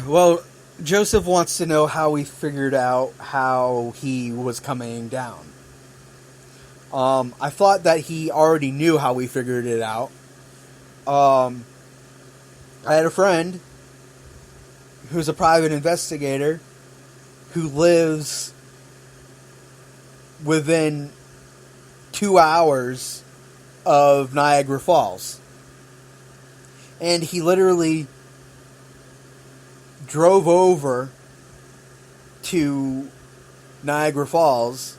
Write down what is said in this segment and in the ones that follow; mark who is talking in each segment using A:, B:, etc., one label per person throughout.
A: Well, Joseph wants to know how we figured out how he was coming down. I thought that he already knew how we figured it out. I had a friend who's a private investigator who lives within 2 hours of Niagara Falls. And he literally drove over to Niagara Falls,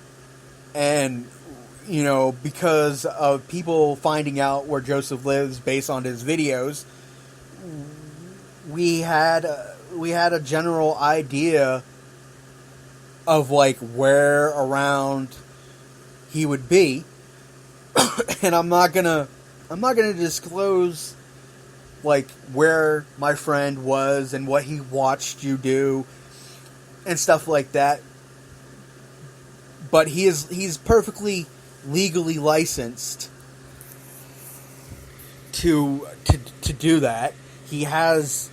A: and, you know, because of people finding out where Joseph lives based on his videos, we had a general idea of, like, where around he would be. And I'm not gonna disclose, like, where my friend was and what he watched you do and stuff like that. But he's perfectly legally licensed to do that. He has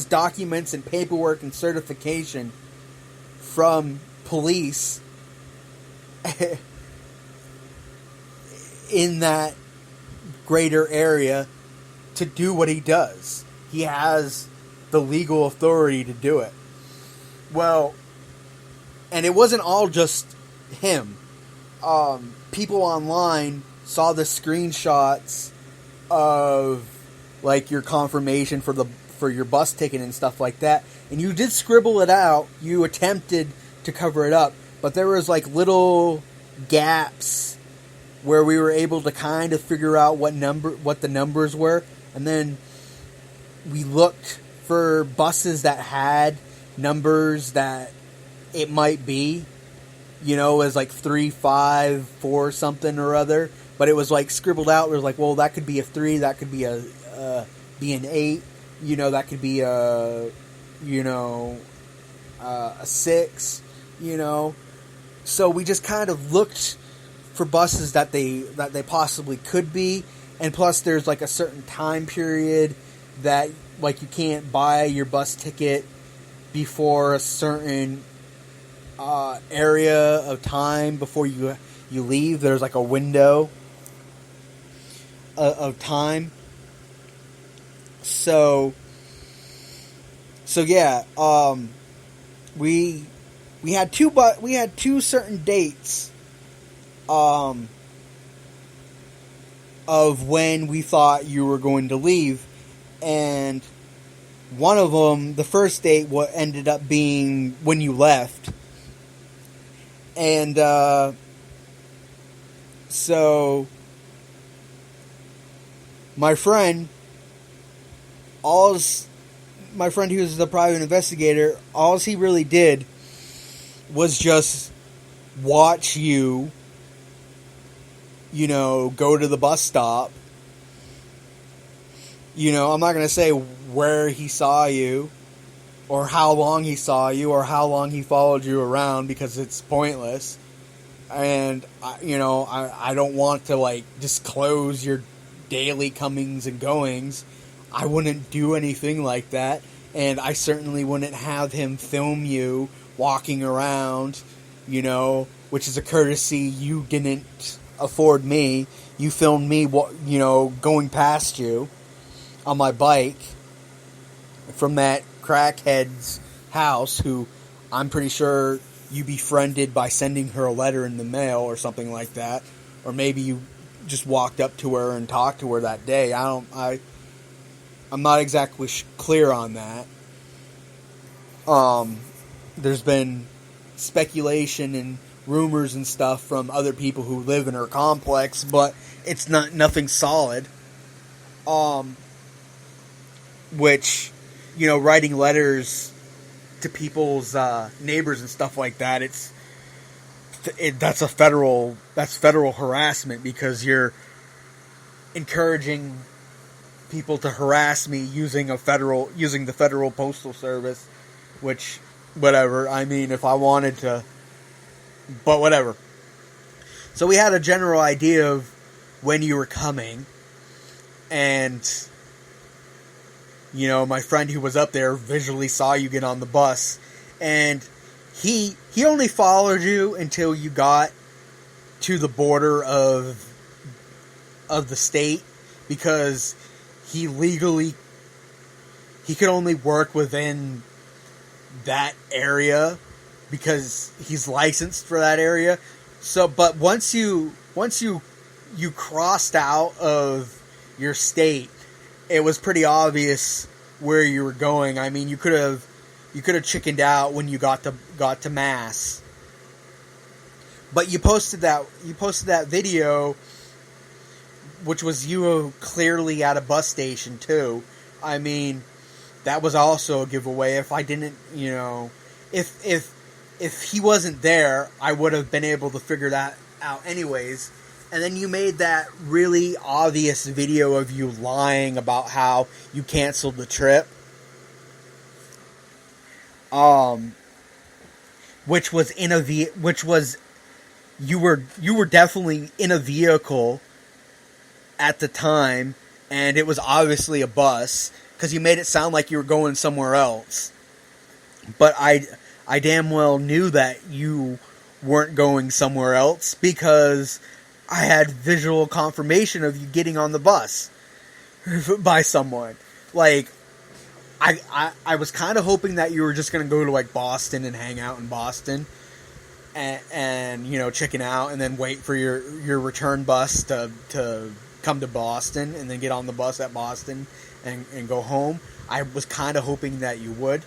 A: documents and paperwork and certification from police in that greater area to do what he does. He has the legal authority to do it. Well, and it wasn't all just him. People online saw the screenshots of, like, your confirmation for your bus ticket and stuff like that, and you did scribble it out. You attempted to cover it up, but there was, like, little gaps where we were able to kind of figure out what the numbers were, and then we looked for buses that had numbers that it might be, you know, as like 3, 5, 4 something or other, but it was like scribbled out. It was like, well, that could be a 3, that could be an 8, you know, that could be a 6, you know. So we just kind of looked for buses that they possibly could be, and plus there's like a certain time period that, like, you can't buy your bus ticket before a certain area of time before you leave. There's like a window of time. So yeah, we had two certain dates of when we thought you were going to leave, and one of them, the first date, ended up being when you left, and so my friend who was the private investigator, all he really did was just watch you, you know, go to the bus stop. You know, I'm not going to say where he saw you, or how long he saw you, or how long he followed you around, because it's pointless. And, you know, I don't want to, like, disclose your daily comings and goings. I wouldn't do anything like that. And I certainly wouldn't have him film you walking around, you know, which is a courtesy you didn't afford me. You filmed me, you know, going past you on my bike from that crackhead's house, who I'm pretty sure you befriended by sending her a letter in the mail or something like that, or maybe you just walked up to her and talked to her that day. I'm not exactly clear on that. There's been speculation and rumors and stuff from other people who live in her complex, but it's nothing solid. Which, you know, writing letters to people's neighbors and stuff like that, that's federal harassment, because you're encouraging people to harass me using the Federal Postal Service, which, whatever. I mean, if I wanted to, but whatever. So we had a general idea of when you were coming, and my friend who was up there visually saw you get on the bus, and he only followed you until you got to the border of the state, because he could only work within that area because he's licensed for that area. So, but once you crossed out of your state, it was pretty obvious where you were going. I mean, you could have chickened out when you got to Mass. But you posted that video, which was you clearly at a bus station too. I mean, that was also a giveaway. If I didn't, if he wasn't there, I would have been able to figure that out anyways. And then you made that really obvious video of you lying about how you canceled the trip. Which was you were definitely in a vehicle at the time, and it was obviously a bus, because you made it sound like you were going somewhere else. But I damn well knew that you weren't going somewhere else, because I had visual confirmation of you getting on the bus by someone. Like, I was kind of hoping that you were just going to go to, like, Boston and hang out in Boston and chicken out, and then wait for your return bus to come to Boston, and then get on the bus at Boston and go home. I was kind of hoping that you would,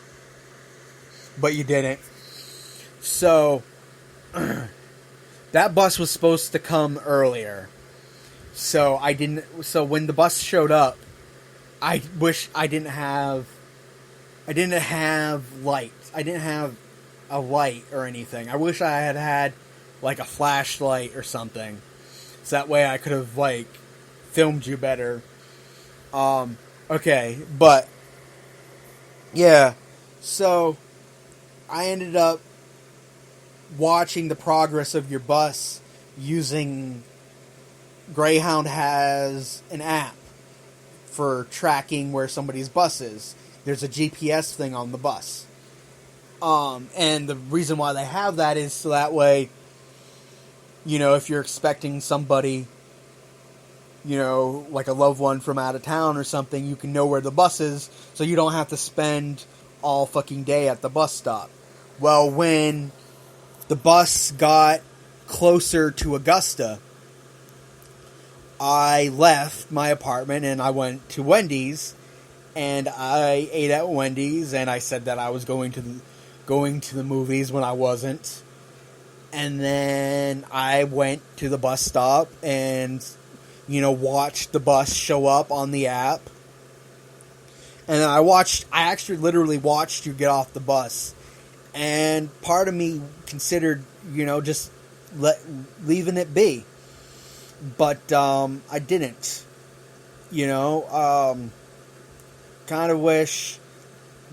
A: but you didn't. So that bus was supposed to come earlier. So when the bus showed up, I wish I didn't have lights. I didn't have a light or anything. I wish I had like a flashlight or something, so that way I could have, like, filmed you better. Okay, but yeah, so I ended up watching the progress of your bus using Greyhound has an app for tracking where somebody's bus is. There's a GPS thing on the bus. And the reason why they have that is so that way, if you're expecting somebody, like a loved one from out of town or something, you can know where the bus is, so you don't have to spend all fucking day at the bus stop. Well, when the bus got closer to Augusta, I left my apartment and I went to Wendy's, and I ate at Wendy's, and I said that I was going to the movies when I wasn't. And then I went to the bus stop and, watched the bus show up on the app. And then I actually literally watched you get off the bus. And part of me considered, just leaving it be. But I didn't. Kind of wish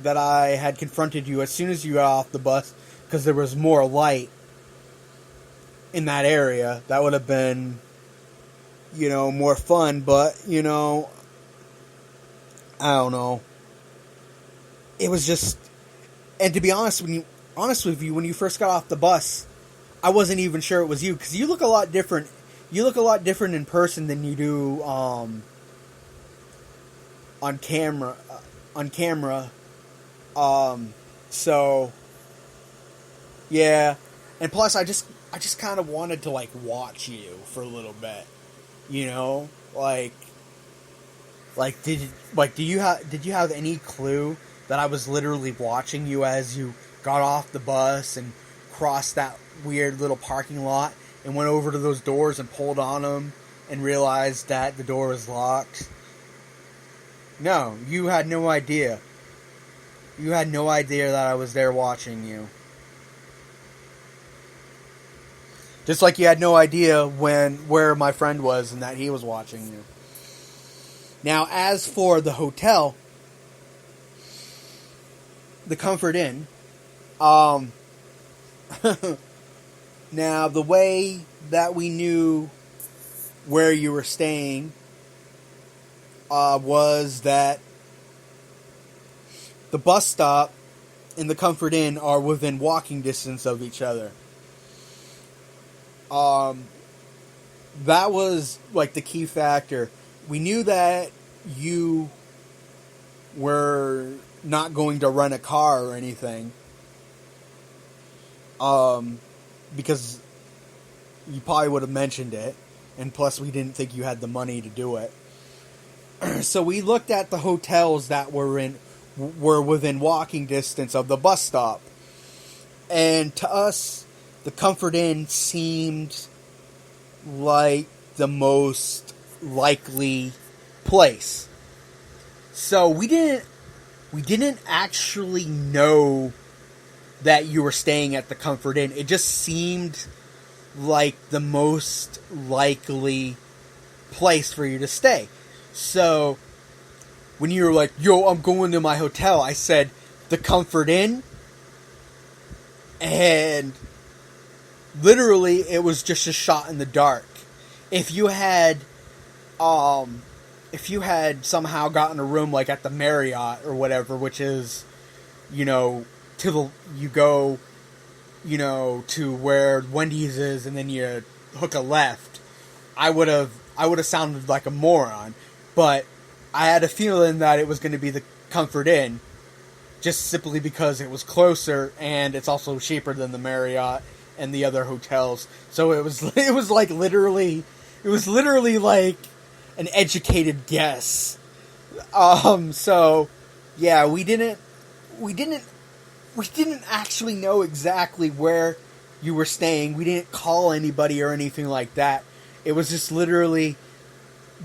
A: that I had confronted you as soon as you got off the bus, because there was more light in that area. That would have been, more fun, but, I don't know. It was just, and to be honest with you, when you first got off the bus, I wasn't even sure it was you, because you look a lot different. You look a lot different in person than you do on camera. So yeah, and plus I just kind of wanted to, like, watch you for a little bit, did you have any clue that I was literally watching you as you got off the bus and crossed that weird little parking lot and went over to those doors and pulled on them and realized that the door was locked? No, you had no idea. You had no idea that I was there watching you. Just like you had no idea where my friend was and that he was watching you. Now, as for the hotel, the Comfort Inn, now the way that we knew where you were staying was that the bus stop and the Comfort Inn are within walking distance of each other. That was like the key factor. We knew that you were not going to rent a car or anything, because you probably would have mentioned it, and plus we didn't think you had the money to do it. So we looked at the hotels that were within walking distance of the bus stop, and to us, the Comfort Inn seemed like the most likely place. So we didn't actually know that you were staying at the Comfort Inn. It just seemed like the most likely place for you to stay. So when you were like, "Yo, I'm going to my hotel," I said, "The Comfort Inn?" And literally, it was just a shot in the dark. If you had somehow gotten a room like at the Marriott or whatever, which is, you go, to where Wendy's is, and then you hook a left, I would have sounded like a moron. But I had a feeling that it was going to be the Comfort Inn, just simply because it was closer and it's also cheaper than the Marriott and the other hotels. So it was literally like an educated guess. So yeah, we didn't actually know exactly where you were staying. We didn't call anybody or anything like that. It was just literally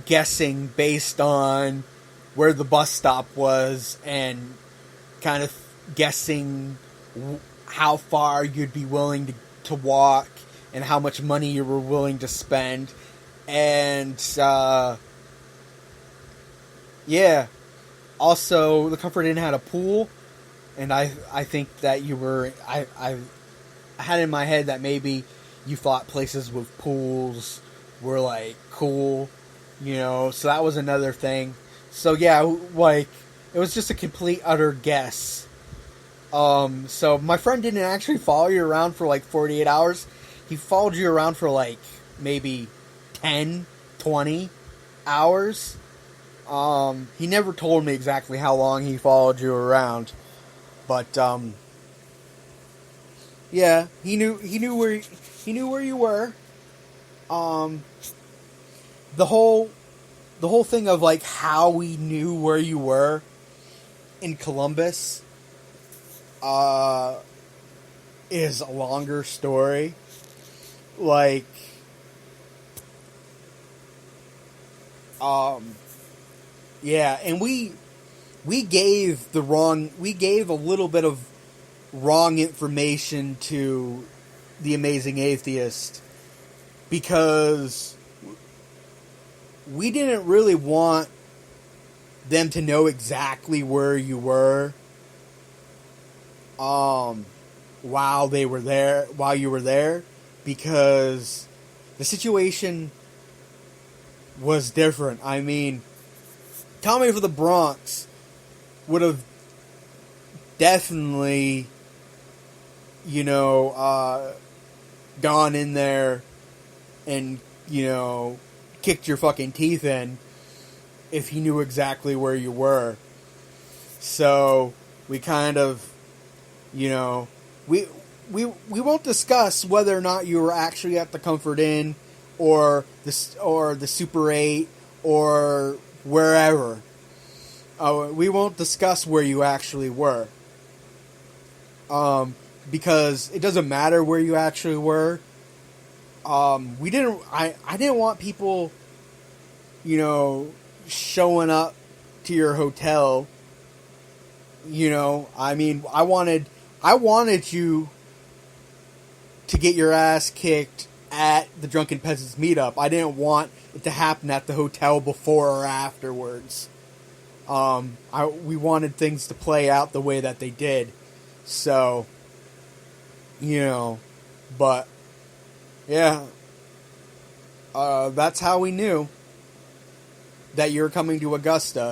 A: guessing based on where the bus stop was and kind of guessing how far you'd be willing to walk and how much money you were willing to spend. And yeah, also the Comfort Inn had a pool, and I think that I had in my head that maybe you thought places with pools were like cool, so that was another thing. So yeah, like, it was just a complete utter guess. So my friend didn't actually follow you around for like 48 hours. He followed you around for like maybe 10, 20 hours. He never told me exactly how long he followed you around, but yeah, he knew where you were. The whole thing of like how we knew where you were in Columbus is a longer story. Like, yeah, and we gave a little bit of wrong information to the Amazing Atheist because we didn't really want them to know exactly where you were while you were there, because the situation was different. I mean, Tommy for the Bronx would have definitely, gone in there and, kicked your fucking teeth in if he knew exactly where you were. So we kind of, we won't discuss whether or not you were actually at the Comfort Inn or the Super 8 or wherever. We won't discuss where you actually were. Because it doesn't matter where you actually were. I didn't want people, showing up to your hotel. I mean, I wanted you to get your ass kicked at the Drunken Peasants meetup. I didn't want it to happen at the hotel before or afterwards. We wanted things to play out the way that they did. So, but, yeah, that's how we knew that you were coming to Augusta.